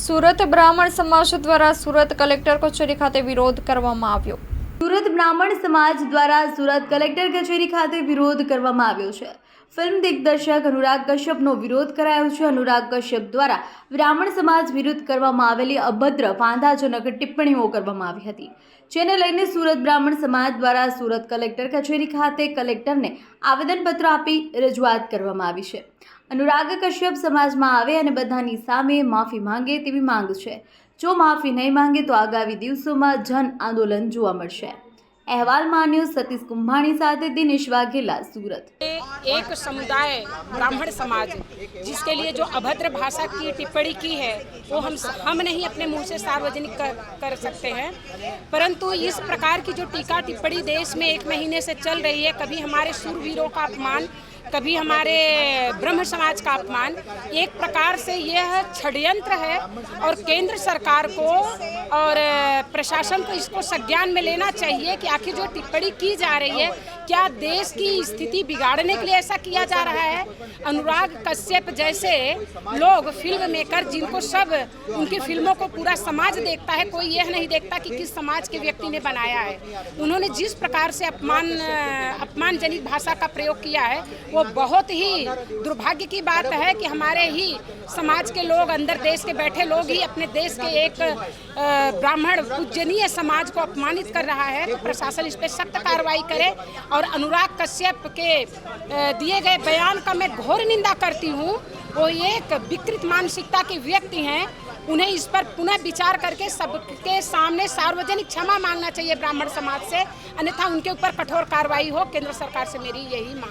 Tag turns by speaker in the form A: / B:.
A: સુરત બ્રાહ્મણ સમાજ દ્વારા સુરત કલેક્ટર કચેરી ખાતે વિરોધ કરવામાં આવ્યો।
B: સુરત બ્રાહ્મણ સમાજ દ્વારા સુરત કલેક્ટર કચેરી ખાતે વિરોધ કરવામાં આવ્યો છે। ફિલ્મ દિગ્દર્શક અનુરાગ કશ્યપનો વિરોધ કરાયો છે। અનુરાગ કશ્યપ દ્વારા બ્રાહ્મણ સમાજ વિરુદ્ધ કરવામાં આવેલી અભદ્ર વાંધાજનક ટિપ્પણીઓ કરવામાં આવી હતી, જેને લઈને સુરત બ્રાહ્મણ સમાજ દ્વારા સુરત કલેક્ટર કચેરી ખાતે કલેક્ટરને આવેદનપત્ર આપી રજૂઆત કરવામાં આવી છે। અનુરાગ કશ્યપ સમાજમાં આવે અને બધાની સામે માફી માંગે તેવી માંગ છે। જો માફી નહીં માંગે તો આગામી દિવસોમાં જન આંદોलन જોવા મળશે। अहवाल न्यूज़ सतीश कुंभाणी साथे दिनेश वाघेला, सूरत।
C: एक समुदाय ब्राह्मण समाज जिसके लिए जो अभद्र भाषा की टिप्पणी की है वो हम नहीं अपने मुंह से सार्वजनिक कर सकते हैं, परंतु इस प्रकार की जो टीका टिप्पणी देश में 1 महीने से चल रही है, कभी हमारे शूरवीरों का अपमान, कभी हमारे ब्रह्म समाज का अपमान, एक प्रकार से यह षड्यंत्र है और केंद्र सरकार को और प्रशासन को इसको संज्ञान में लेना चाहिए कि आखिर जो टिप्पणी की जा रही है क्या देश की स्थिति बिगाड़ने के लिए ऐसा किया जा रहा है। अनुराग कश्यप जैसे लोग फिल्म मेकर जिनको सब उनकी फिल्मों को पूरा समाज देखता है, कोई यह नहीं देखता कि किस समाज के व्यक्ति ने बनाया है। उन्होंने जिस प्रकार से अपमानजनक भाषा का प्रयोग किया है वो बहुत ही दुर्भाग्य की बात है कि हमारे ही समाज के लोग, अंदर देश के बैठे लोग ही अपने देश के एक ब्राह्मण पूजनीय समाज को अपमानित कर रहा है। तो प्रशासन इस पर सख्त कार्रवाई करे और अनुराग कश्यप के दिए गए बयान का मैं घोर निंदा करती हूँ। वो एक विकृत मानसिकता के व्यक्ति हैं, उन्हें इस पर पुनः विचार करके सबके सामने सार्वजनिक क्षमा मांगना चाहिए ब्राह्मण समाज से, अन्यथा उनके ऊपर कठोर कार्रवाई हो। केंद्र सरकार से मेरी यही मांग।